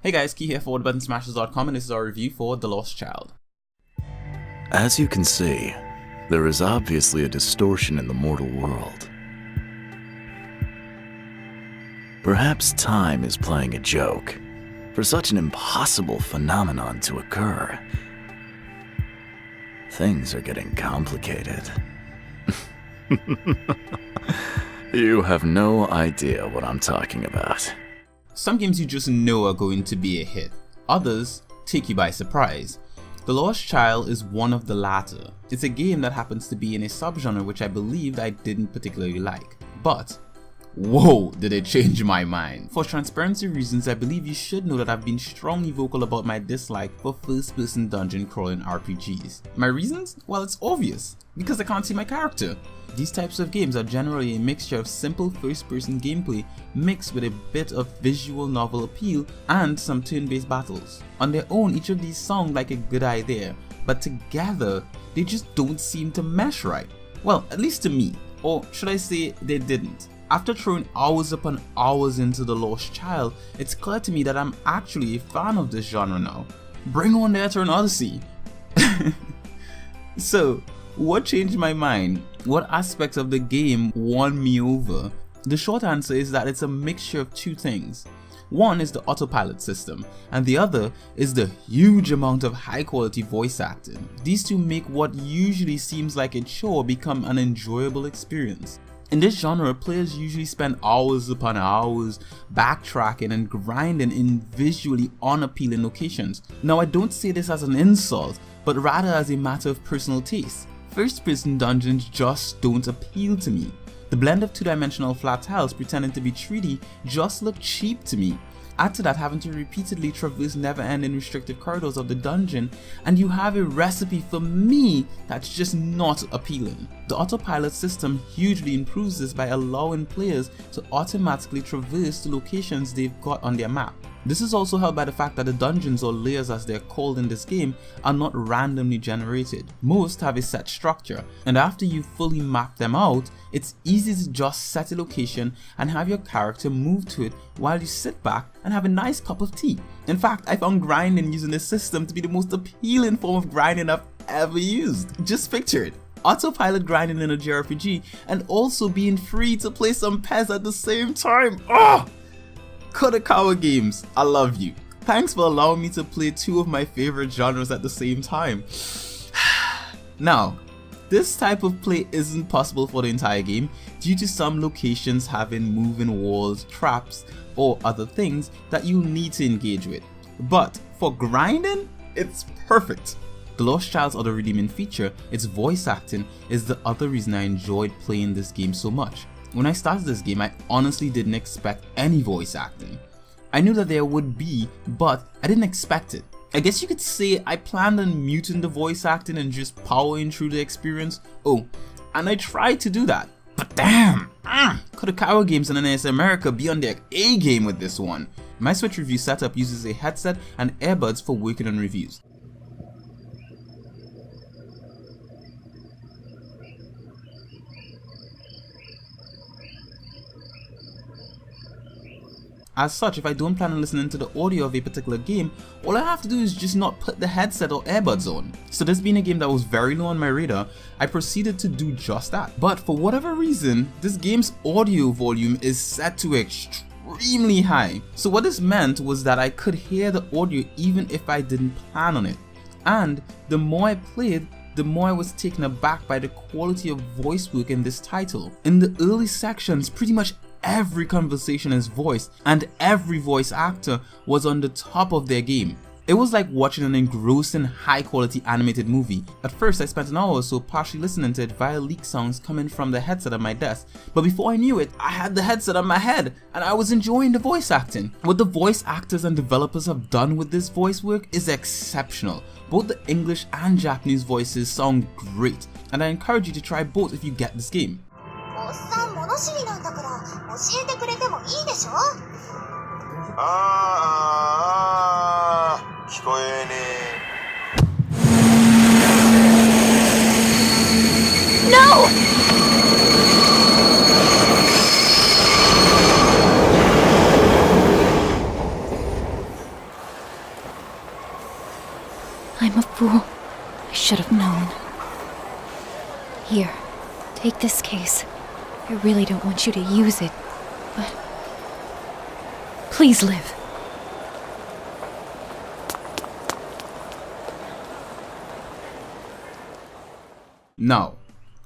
Hey guys, Key here for ButtonSmashers.com, and this is our review for The Lost Child. As you can see, there is obviously a distortion in the mortal world. Perhaps time is playing a joke for such an impossible phenomenon to occur. Things are getting complicated. You have no idea what I'm talking about. Some games you just know are going to be a hit. Others take you by surprise. The Lost Child is one of the latter. It's a game that happens to be in a subgenre which I believed I didn't particularly like. But whoa, did it change my mind. For transparency reasons, I believe you should know that I've been strongly vocal about my dislike for first-person dungeon crawling RPGs. My reasons? Well, it's obvious. Because I can't see my character. These types of games are generally a mixture of simple first-person gameplay mixed with a bit of visual novel appeal and some turn-based battles. On their own, each of these sound like a good idea, but together, they just don't seem to mesh right. Well, at least to me. Or should I say, they didn't. After throwing hours upon hours into The Lost Child, it's clear to me that I'm actually a fan of this genre now. Bring on the Eterno Odyssey! So, what changed my mind? What aspects of the game won me over? The short answer is that it's a mixture of two things. One is the autopilot system, and the other is the huge amount of high quality voice acting. These two make what usually seems like a chore become an enjoyable experience. In this genre, players usually spend hours upon hours backtracking and grinding in visually unappealing locations. Now, I don't say this as an insult, but rather as a matter of personal taste. First-person dungeons just don't appeal to me. The blend of two-dimensional flat tiles pretending to be 3D just look cheap to me. Add to that having to repeatedly traverse never-ending restrictive corridors of the dungeon, and you have a recipe for me that's just not appealing. The autopilot system hugely improves this by allowing players to automatically traverse the locations they've got on their map. This is also helped by the fact that the dungeons, or layers as they're called in this game, are not randomly generated. Most have a set structure, and after you fully map them out, it's easy to just set a location and have your character move to it while you sit back and have a nice cup of tea. In fact, I found grinding using this system to be the most appealing form of grinding I've ever used. Just picture it. Autopilot grinding in a JRPG and also being free to play some PES at the same time. Oh! Kodakawa Games, I love you. Thanks for allowing me to play two of my favorite genres at the same time. Now, this type of play isn't possible for the entire game due to some locations having moving walls, traps, or other things that you need to engage with. But for grinding, it's perfect. The Lost Child's other redeeming feature, its voice acting, is the other reason I enjoyed playing this game so much. When I started this game, I honestly didn't expect any voice acting. I knew that there would be, but I didn't expect it. I guess you could say I planned on muting the voice acting and just powering through the experience. Oh, and I tried to do that. But damn! Kodakawa Games and NAS America be on their A game with this one. My Switch review setup uses a headset and earbuds for working on reviews. As such, if I don't plan on listening to the audio of a particular game, all I have to do is just not put the headset or earbuds on. So this being a game that was very low on my radar, I proceeded to do just that. But for whatever reason, this game's audio volume is set to extremely high. So what this meant was that I could hear the audio even if I didn't plan on it. And the more I played, the more I was taken aback by the quality of voice work in this title. In the early sections, pretty much every conversation is voiced, and every voice actor was on the top of their game. It was like watching an engrossing, high-quality animated movie. At first, I spent an hour or so partially listening to it via leak sounds coming from the headset on my desk, but before I knew it, I had the headset on my head, and I was enjoying the voice acting. What the voice actors and developers have done with this voice work is exceptional. Both the English and Japanese voices sound great, and I encourage you to try both if you get this game. おっさん物知りなんだから教えてくれてもいいでしょ聞こえねえ No! should have known. Here, take this case. I really don't want you to use it, but please live. Now,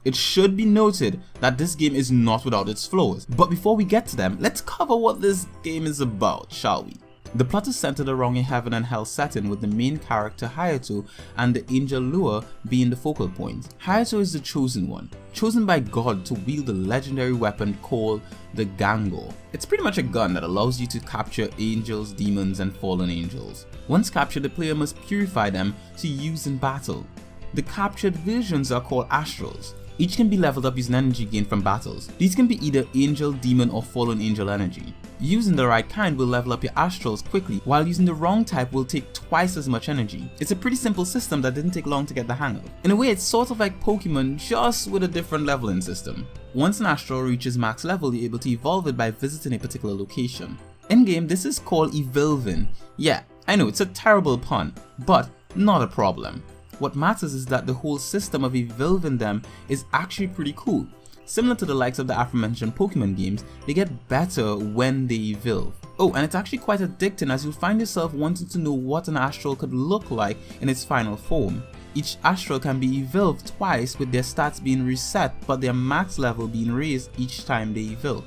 it should be noted that this game is not without its flaws, but before we get to them, let's cover what this game is about, shall we? The plot is centered around a heaven and hell setting, with the main character Hayato and the angel Lua being the focal point. Hayato is the chosen one, chosen by God to wield the legendary weapon called the Gango. It's pretty much a gun that allows you to capture angels, demons, and fallen angels. Once captured, the player must purify them to use in battle. The captured versions are called astrals. Each can be leveled up using energy gained from battles. These can be either angel, demon, or fallen angel energy. Using the right kind will level up your astrals quickly, while using the wrong type will take twice as much energy. It's a pretty simple system that didn't take long to get the hang of. In a way, it's sort of like Pokemon, just with a different leveling system. Once an astral reaches max level, you're able to evolve it by visiting a particular location. In game, this is called evolving. Yeah, I know it's a terrible pun, but not a problem. What matters is that the whole system of evolving them is actually pretty cool. Similar to the likes of the aforementioned Pokemon games, they get better when they evolve. Oh, and it's actually quite addicting, as you'll find yourself wanting to know what an astral could look like in its final form. Each astral can be evolved twice, with their stats being reset but their max level being raised each time they evolve.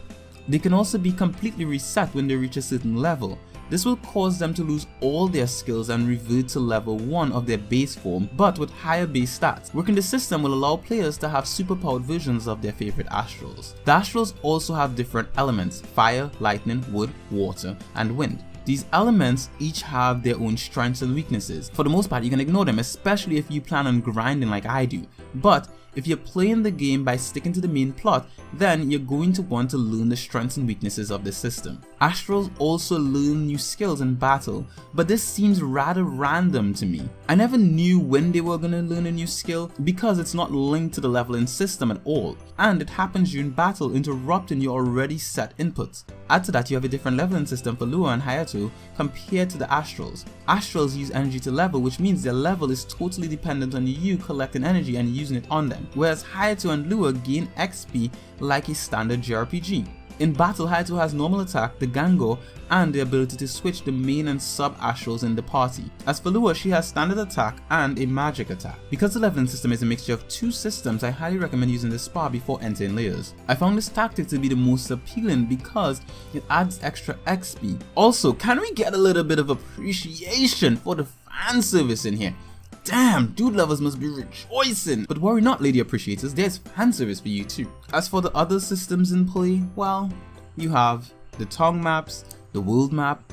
They can also be completely reset when they reach a certain level. This will cause them to lose all their skills and revert to level 1 of their base form, but with higher base stats. Working the system will allow players to have superpowered versions of their favorite astrals. The astrals also have different elements: fire, lightning, wood, water, and wind. These elements each have their own strengths and weaknesses. For the most part, you can ignore them, especially if you plan on grinding like I do. But if you're playing the game by sticking to the main plot, then you're going to want to learn the strengths and weaknesses of the system. Astrals also learn new skills in battle, but this seems rather random to me. I never knew when they were going to learn a new skill because it's not linked to the leveling system at all, and it happens during battle, interrupting your already set inputs. Add to that, you have a different leveling system for Lua and Hayato compared to the astrals. Astrals use energy to level, which means their level is totally dependent on you collecting energy and using it on them, whereas Hayato and Lua gain XP like a standard JRPG. In battle, Hayato has normal attack, the Gango, and the ability to switch the main and sub-astrals in the party. As for Lua, she has standard attack and a magic attack. Because the leveling system is a mixture of two systems, I highly recommend using the spa before entering layers. I found this tactic to be the most appealing because it adds extra XP. Also, can we get a little bit of appreciation for the fan service in here? Damn, dude lovers must be rejoicing. But worry not, lady appreciators, there's fan service for you too. As for the other systems in play, well, you have the tongue maps, the world map,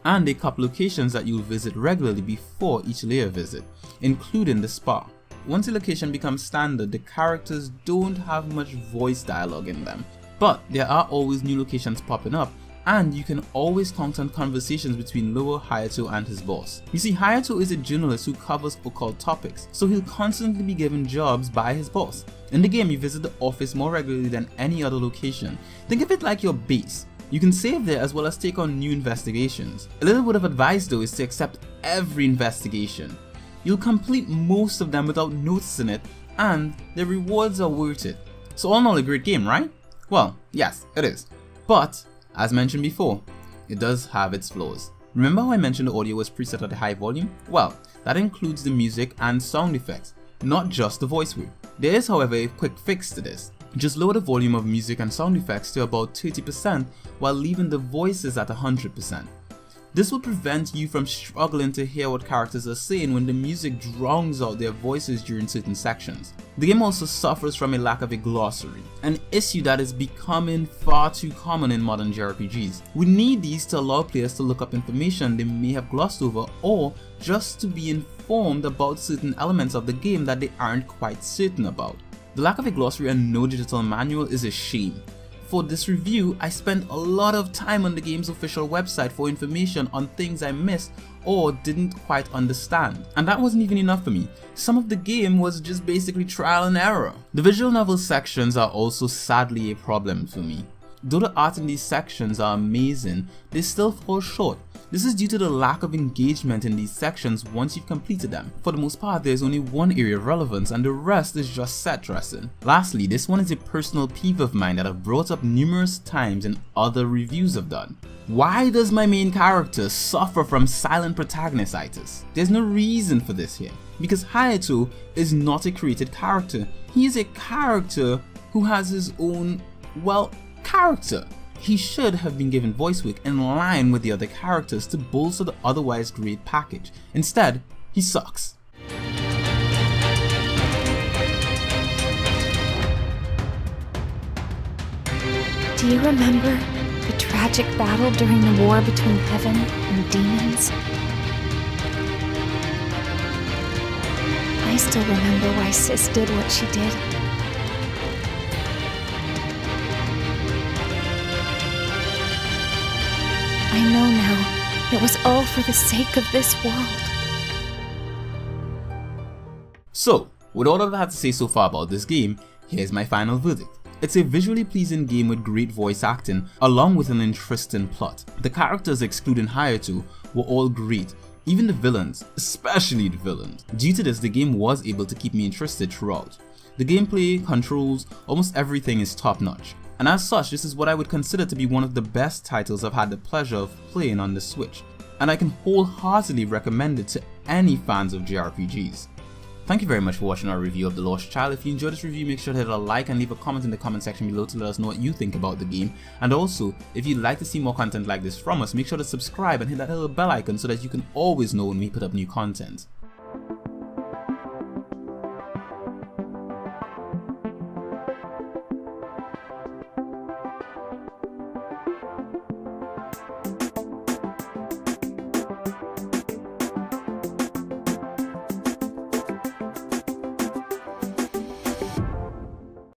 and a couple locations that you'll visit regularly before each layer visit, including the spa. Once a location becomes standard, the characters don't have much voice dialogue in them, but there are always new locations popping up, and you can always count on conversations between Lua, Hayato, and his boss. You see, Hayato is a journalist who covers occult topics, so he'll constantly be given jobs by his boss. In the game, you visit the office more regularly than any other location. Think of it like your base. You can save there as well as take on new investigations. A little bit of advice though is to accept every investigation. You'll complete most of them without noticing it, and the rewards are worth it. So all in all, a great game, right? Well, yes, it is. But as mentioned before, it does have its flaws. Remember how I mentioned the audio was preset at a high volume? Well, that includes the music and sound effects, not just the voice work. There is, however, a quick fix to this. Just lower the volume of music and sound effects to about 30% while leaving the voices at 100%. This will prevent you from struggling to hear what characters are saying when the music drowns out their voices during certain sections. The game also suffers from a lack of a glossary, an issue that is becoming far too common in modern JRPGs. We need these to allow players to look up information they may have glossed over, or just to be informed about certain elements of the game that they aren't quite certain about. The lack of a glossary and no digital manual is a shame. For this review, I spent a lot of time on the game's official website for information on things I missed or didn't quite understand. And that wasn't even enough for me. Some of the game was just basically trial and error. The visual novel sections are also sadly a problem for me. Though the art in these sections are amazing, they still fall short. This is due to the lack of engagement in these sections once you've completed them. For the most part, there's only one area of relevance and the rest is just set dressing. Lastly, this one is a personal peeve of mine that I've brought up numerous times in other reviews I've done. Why does my main character suffer from silent protagonistitis? There's no reason for this here, because Hayato is not a created character. He is a character who has his own, well, character. He should have been given voice work in line with the other characters to bolster the otherwise great package. Instead, he sucks. Do you remember the tragic battle during the war between heaven and demons? I still remember why Sis did what she did. I know now, it was all for the sake of this world. So, with all of that to say so far about this game, here's my final verdict. It's a visually pleasing game with great voice acting, along with an interesting plot. The characters excluding Hayato were all great, even the villains, especially the villains. Due to this, the game was able to keep me interested throughout. The gameplay, controls, almost everything is top notch. And as such, this is what I would consider to be one of the best titles I've had the pleasure of playing on the Switch, and I can wholeheartedly recommend it to any fans of JRPGs. Thank you very much for watching our review of The Lost Child. If you enjoyed this review, make sure to hit a like and leave a comment in the comment section below to let us know what you think about the game. And also, if you'd like to see more content like this from us, make sure to subscribe and hit that little bell icon so that you can always know when we put up new content.